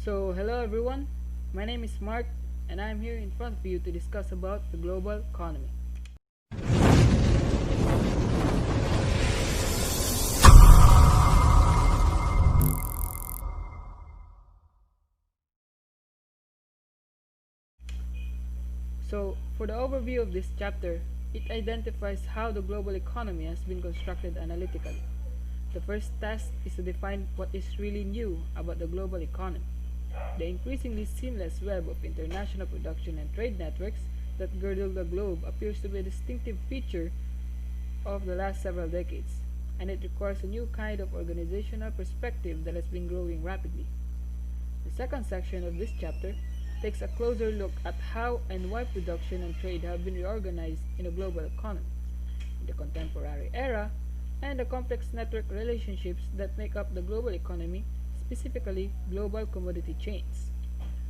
Hello everyone. My name is Mark and I am here in front of you to discuss about the global economy. For the overview of this chapter, it identifies how the global economy has been constructed analytically. The first task is to define what is really new about the global economy. The increasingly seamless web of international production and trade networks that girdle the globe appears to be a distinctive feature of the last several decades, and it requires a new kind of organizational perspective that has been growing rapidly. The second section of this chapter takes a closer look at how and why production and trade have been reorganized in a global economy, in the contemporary era, and the complex network relationships that make up the global economy, specifically global commodity chains.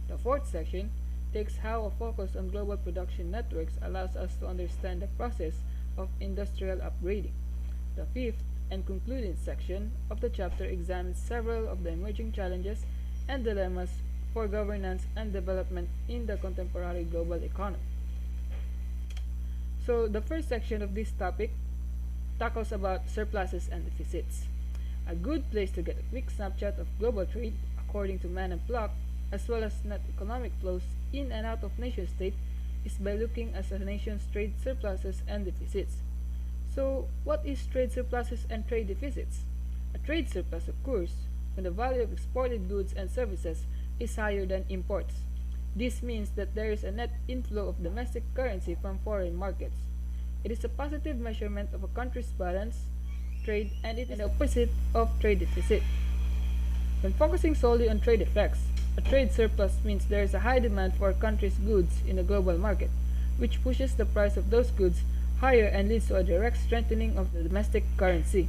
The fourth section takes how a focus on global production networks allows us to understand the process of industrial upgrading. The fifth and concluding section of the chapter examines several of the emerging challenges and dilemmas for governance and development in the contemporary global economy. The first section of this topic tackles about surpluses and deficits. A good place to get a quick snapshot of global trade, according to Mann and Block, as well as net economic flows in and out of nation state, is by looking at a nation's trade surpluses and deficits. So, what is trade surpluses and trade deficits? A trade surplus occurs when the value of exported goods and services is higher than imports. This means that there is a net inflow of domestic currency from foreign markets. It is a positive measurement of a country's balance, trade, and it is the opposite of trade deficit. When focusing solely on trade effects, a trade surplus means there is a high demand for a country's goods in the global market, which pushes the price of those goods higher and leads to a direct strengthening of the domestic currency.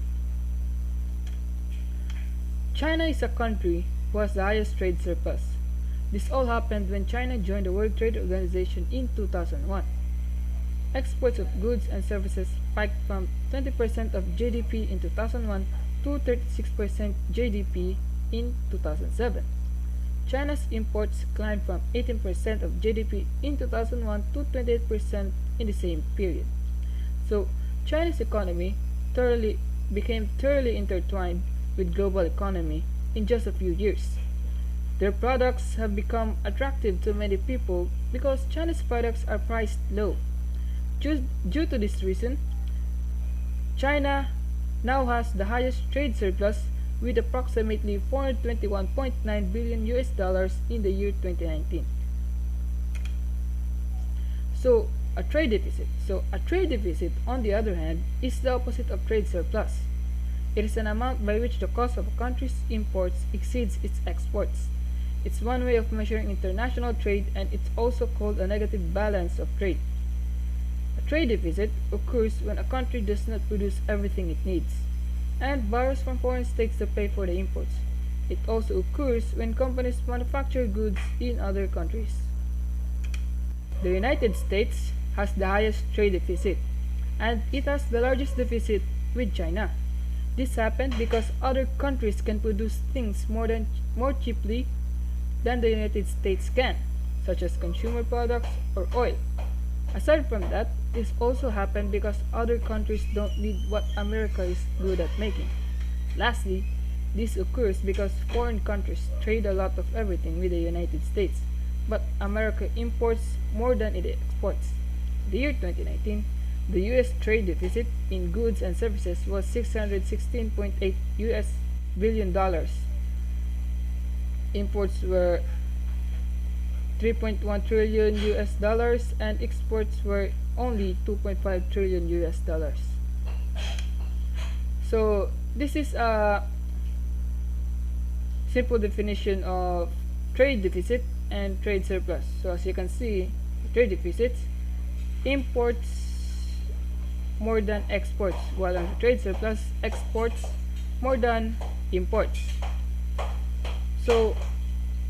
China is a country who has the highest trade surplus. This all happened when China joined the World Trade Organization in 2001. Exports of goods and services spiked from 20% of GDP in 2001 to 36% GDP in 2007. China's imports climbed from 18% of GDP in 2001 to 28% in the same period. So, China's economy became thoroughly intertwined with global economy in just a few years. Their products have become attractive to many people because China's products are priced low. Due to this reason, China now has the highest trade surplus with approximately 421.9 billion US dollars in the year 2019. A trade deficit, on the other hand, is the opposite of trade surplus. It is an amount by which the cost of a country's imports exceeds its exports. It's one way of measuring international trade, and it's also called a negative balance of trade. A trade deficit occurs when a country does not produce everything it needs and borrows from foreign states to pay for the imports. It also occurs when companies manufacture goods in other countries. The United States has the highest trade deficit, and it has the largest deficit with China. This happened because other countries can produce things more cheaply than the United States can, such as consumer products or oil. Aside from that, this also happened because other countries don't need what America is good at making. Lastly, this occurs because foreign countries trade a lot of everything with the United States, but America imports more than it exports. The year 2019, the US trade deficit in goods and services was $616.8 billion. Imports were 3.1 trillion US dollars and exports were only 2.5 trillion US dollars. So this is a simple definition of trade deficit and trade surplus. So as you can see, trade deficit imports more than exports, while on the trade surplus exports more than imports. So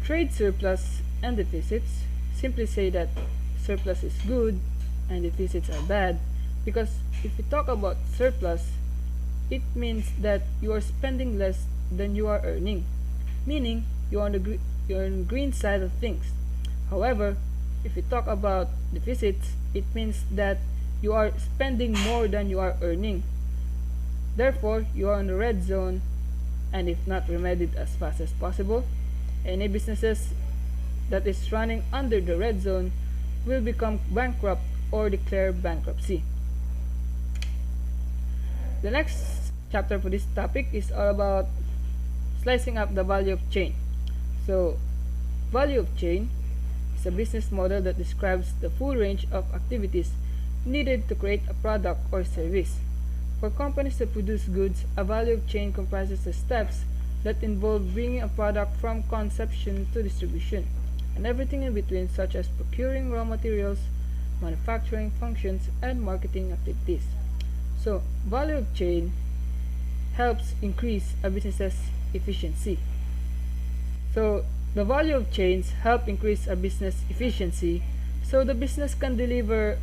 trade surplus and deficits simply say that surplus is good and deficits are bad, because if we talk about surplus, it means that you are spending less than you are earning, meaning you you're on the green side of things. However, if we talk about deficits, it means that you are spending more than you are earning. Therefore, you are in the red zone, and if not remedied as fast as possible, any businesses that is running under the red zone will become bankrupt or declare bankruptcy. The next chapter for this topic is all about slicing up the value of chain. So, value of chain is a business model that describes the full range of activities needed to create a product or service. For companies that produce goods, a value of chain comprises the steps that involve bringing a product from conception to distribution, and everything in between, such as procuring raw materials, manufacturing functions, and marketing activities. So, value of chain helps increase a business's efficiency. So, the value of chains help increase a business efficiency so the business can deliver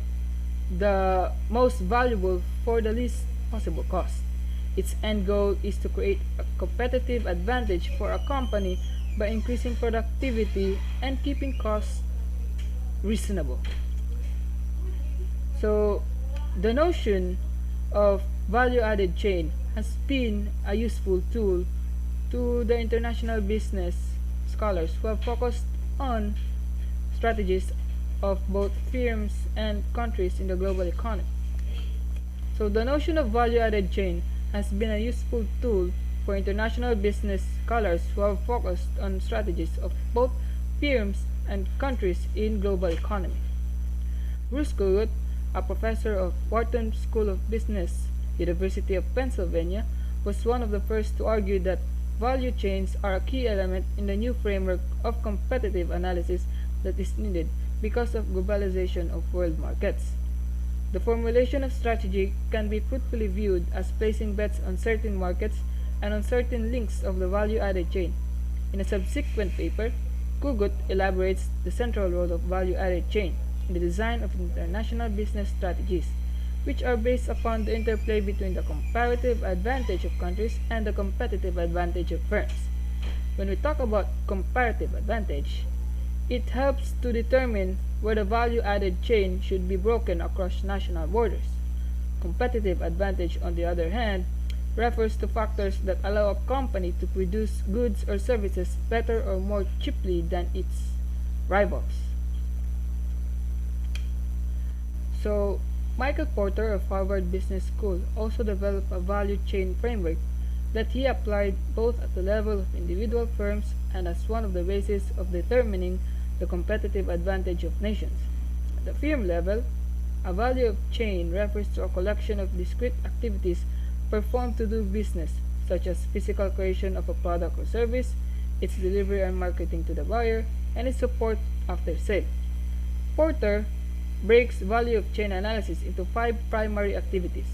the most valuable for the least possible cost. Its end goal is to create a competitive advantage for a company by increasing productivity and keeping costs reasonable. So, the notion of value-added chain has been a useful tool to the international business scholars who have focused on strategies of both firms and countries in the global economy. So the notion of value-added chain has been a useful tool for international business scholars who have focused on strategies of both firms and countries in global economy. Bruce Kogut, a professor of Wharton School of Business, University of Pennsylvania, was one of the first to argue that value chains are a key element in the new framework of competitive analysis that is needed because of globalization of world markets. The formulation of strategy can be fruitfully viewed as placing bets on certain markets and on certain links of the value-added chain. In a subsequent paper, Kogut elaborates the central role of value-added chain in the design of international business strategies, which are based upon the interplay between the comparative advantage of countries and the competitive advantage of firms. When we talk about comparative advantage, it helps to determine where the value-added chain should be broken across national borders. Competitive advantage, on the other hand, refers to factors that allow a company to produce goods or services better or more cheaply than its rivals. So, Michael Porter of Harvard Business School also developed a value chain framework that he applied both at the level of individual firms and as one of the bases of determining the competitive advantage of nations. At the firm level, a value of chain refers to a collection of discrete activities performed to do business, such as physical creation of a product or service, its delivery and marketing to the buyer, and its support after sale. Porter breaks value of chain analysis into 5 primary activities.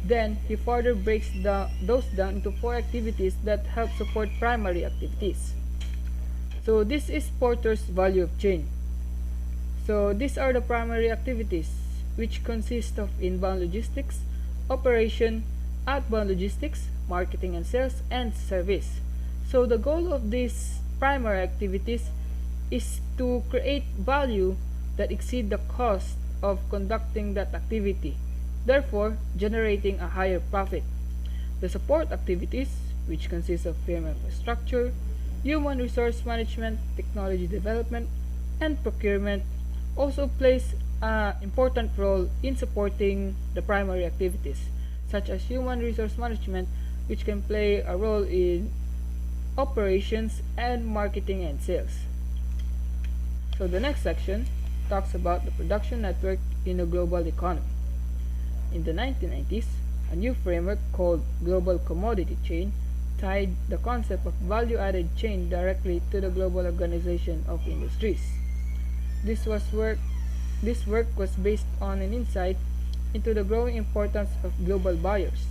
Then, he further breaks those down into 4 activities that help support primary activities. So this is Porter's value of chain. So these are the primary activities, which consist of inbound logistics, operation, outbound logistics, marketing and sales, and service. So the goal of these primary activities is to create value that exceed the cost of conducting that activity, therefore generating a higher profit. The support activities, which consist of firm infrastructure, human resource management, technology development, and procurement, also plays an important role in supporting the primary activities, such as human resource management, which can play a role in operations and marketing and sales. So the next section talks about the production network in a global economy. In the 1990s, a new framework called Global Commodity Chain tied the concept of value-added chain directly to the global organization of industries. This work was based on an insight into the growing importance of global buyers,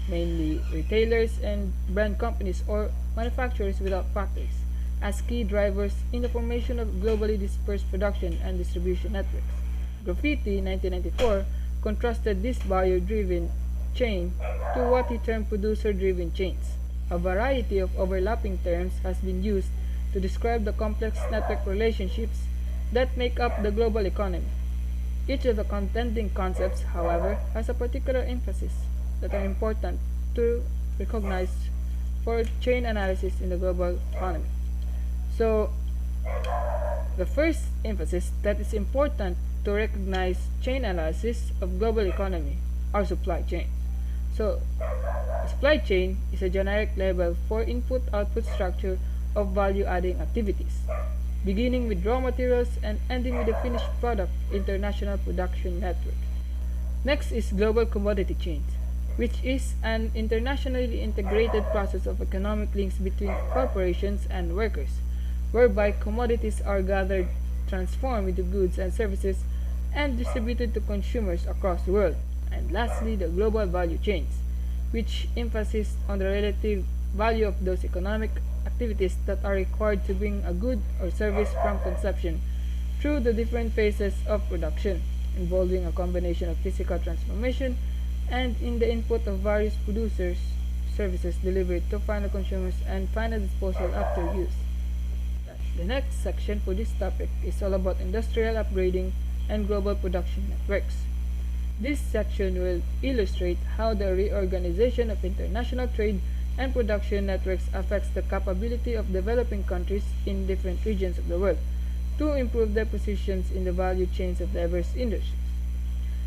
mainly retailers and brand companies or manufacturers without factories, as key drivers in the formation of globally dispersed production and distribution networks. Graffiti, 1994, contrasted this buyer-driven chain to what he termed producer-driven chains. A variety of overlapping terms has been used to describe the complex network relationships that make up the global economy. Each of the contending concepts, however, has a particular emphasis that are important to recognize for chain analysis in the global economy. So, the first emphasis that is important to recognize chain analysis of global economy are supply chain. So, supply chain is a generic label for input-output structure of value-adding activities, beginning with raw materials and ending with the finished product international production network. Next is global commodity chains, which is an internationally integrated process of economic links between corporations and workers, whereby commodities are gathered, transformed into goods and services, and distributed to consumers across the world. And lastly, the global value chains, which emphasizes on the relative value of those economic activities that are required to bring a good or service from conception through the different phases of production, involving a combination of physical transformation and in the input of various producers, services delivered to final consumers, and final disposal after use. The next section for this topic is all about industrial upgrading and global production networks. This section will illustrate how the reorganization of international trade and production networks affects the capability of developing countries in different regions of the world to improve their positions in the value chains of diverse industries.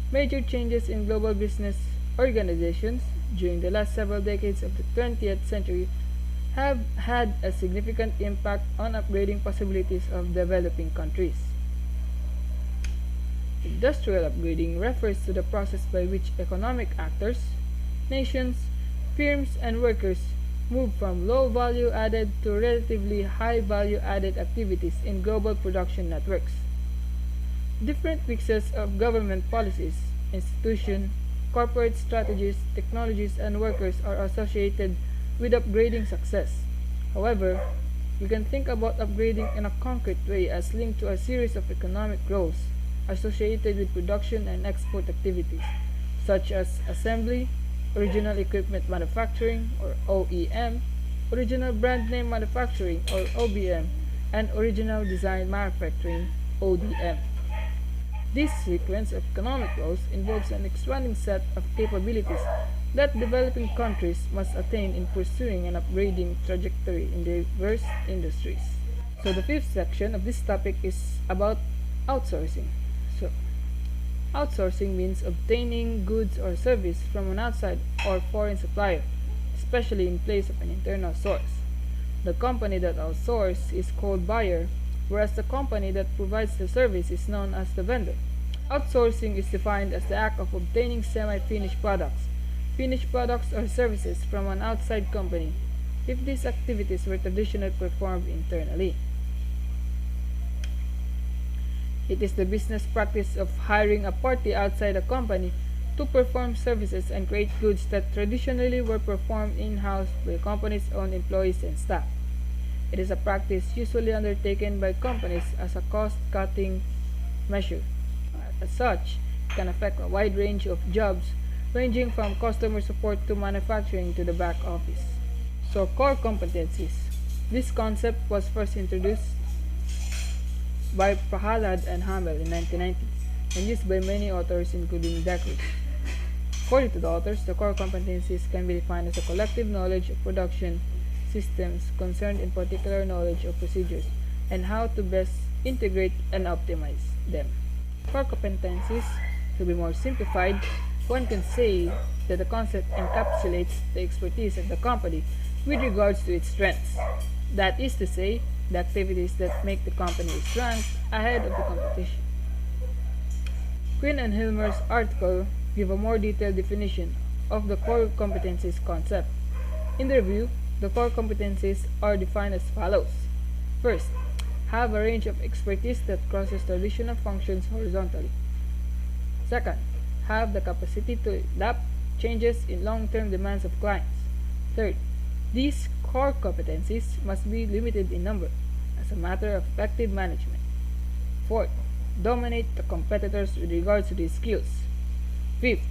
Major changes in global business organizations during the last several decades of the 20th century have had a significant impact on upgrading possibilities of developing countries. Industrial upgrading refers to the process by which economic actors, nations, firms, and workers move from low value added to relatively high value added activities in global production networks. Different mixes of government policies, institutions, corporate strategies, technologies, and workers are associated with upgrading success. However, we can think about upgrading in a concrete way as linked to a series of economic growths associated with production and export activities, such as assembly, original equipment manufacturing or OEM, original brand name manufacturing or OBM, and original design manufacturing ODM. This sequence of economic growth involves an expanding set of capabilities that developing countries must attain in pursuing an upgrading trajectory in diverse industries. So the fifth section of this topic is about outsourcing. So, outsourcing means obtaining goods or service from an outside or foreign supplier, especially in place of an internal source. The company that outsources is called buyer, whereas the company that provides the service is known as the vendor. Outsourcing is defined as the act of obtaining semi-finished products, finished products or services from an outside company, if these activities were traditionally performed internally. It is the business practice of hiring a party outside a company to perform services and create goods that traditionally were performed in-house by the company's own employees and staff. It is a practice usually undertaken by companies as a cost-cutting measure. As such, it can affect a wide range of jobs ranging from customer support to manufacturing to the back office. So, core competencies. This concept was first introduced by Prahalad and Hamel in 1990 and used by many authors including Deckers. According to the authors, the core competencies can be defined as a collective knowledge of production systems concerned in particular knowledge of procedures and how to best integrate and optimize them. Core competencies, to be more simplified, one can say that the concept encapsulates the expertise of the company with regards to its strengths. That is to say, the activities that make the company rank ahead of the competition. Quinn and Hilmer's article give a more detailed definition of the core competencies concept. In their view, the core competencies are defined as follows. First, have a range of expertise that crosses traditional functions horizontally. Second, have the capacity to adapt changes in long-term demands of clients. Third, these core competencies must be limited in number as a matter of effective management. Fourth, dominate the competitors with regards to these skills. Fifth,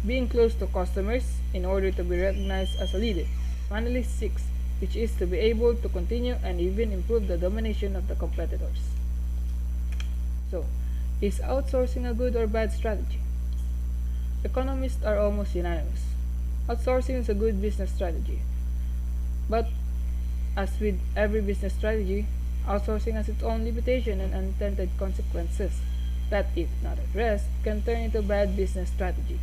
being close to customers in order to be recognized as a leader. Finally, sixth, which is to be able to continue and even improve the domination of the competitors. So, is outsourcing a good or bad strategy? Economists are almost unanimous. Outsourcing is a good business strategy. But, as with every business strategy, outsourcing has its own limitation and unintended consequences that, if not addressed, can turn into a bad business strategy.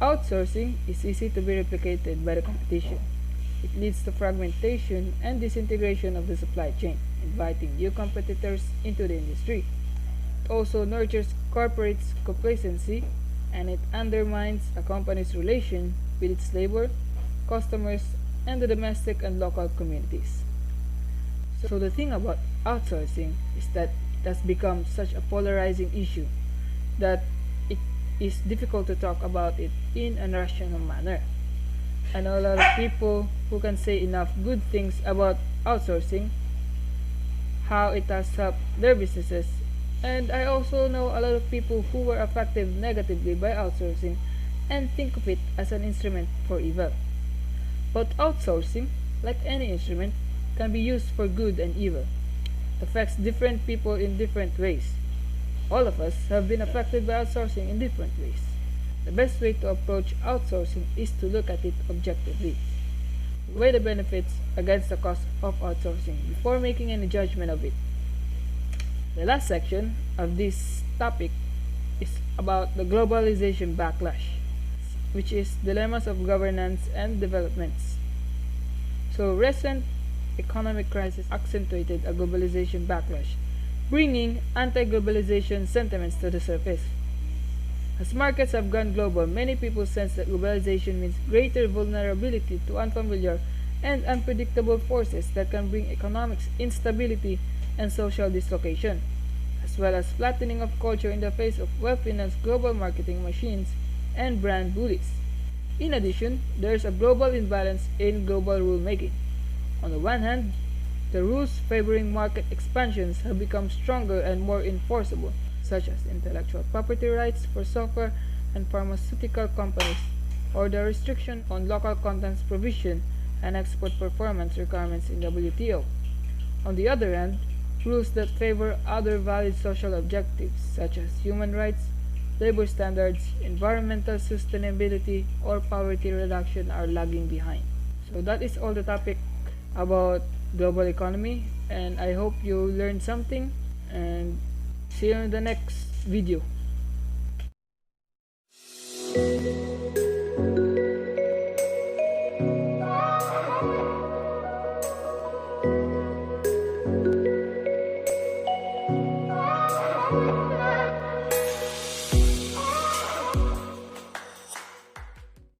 Outsourcing is easy to be replicated by the competition. It leads to fragmentation and disintegration of the supply chain, inviting new competitors into the industry. It also nurtures corporate complacency, and it undermines a company's relation with its labor, customers, and the domestic and local communities. So the thing about outsourcing is that it has become such a polarizing issue that it is difficult to talk about it in a rational manner. I know a lot of people who can say enough good things about outsourcing, how it has helped their businesses, and I also know a lot of people who were affected negatively by outsourcing and think of it as an instrument for evil. But outsourcing, like any instrument, can be used for good and evil. It affects different people in different ways. All of us have been affected by outsourcing in different ways. The best way to approach outsourcing is to look at it objectively. Weigh the benefits against the cost of outsourcing before making any judgment of it. The last section of this topic is about the globalization backlash, which is dilemmas of governance and developments. So recent economic crisis accentuated a globalization backlash, bringing anti-globalization sentiments to the surface. As markets have gone global, many people sense that globalization means greater vulnerability to unfamiliar and unpredictable forces that can bring economic instability and social dislocation, as well as flattening of culture in the face of well-financed global marketing machines and brand bullies. In addition, there is a global imbalance in global rulemaking. On the one hand, the rules favoring market expansions have become stronger and more enforceable, such as intellectual property rights for software and pharmaceutical companies, or the restriction on local contents provision and export performance requirements in WTO. On the other hand, rules that favor other valid social objectives, such as human rights, labor standards, environmental sustainability, or poverty reduction, are lagging behind. So that is all the topic about global economy, and I hope you learned something, and see you in the next video.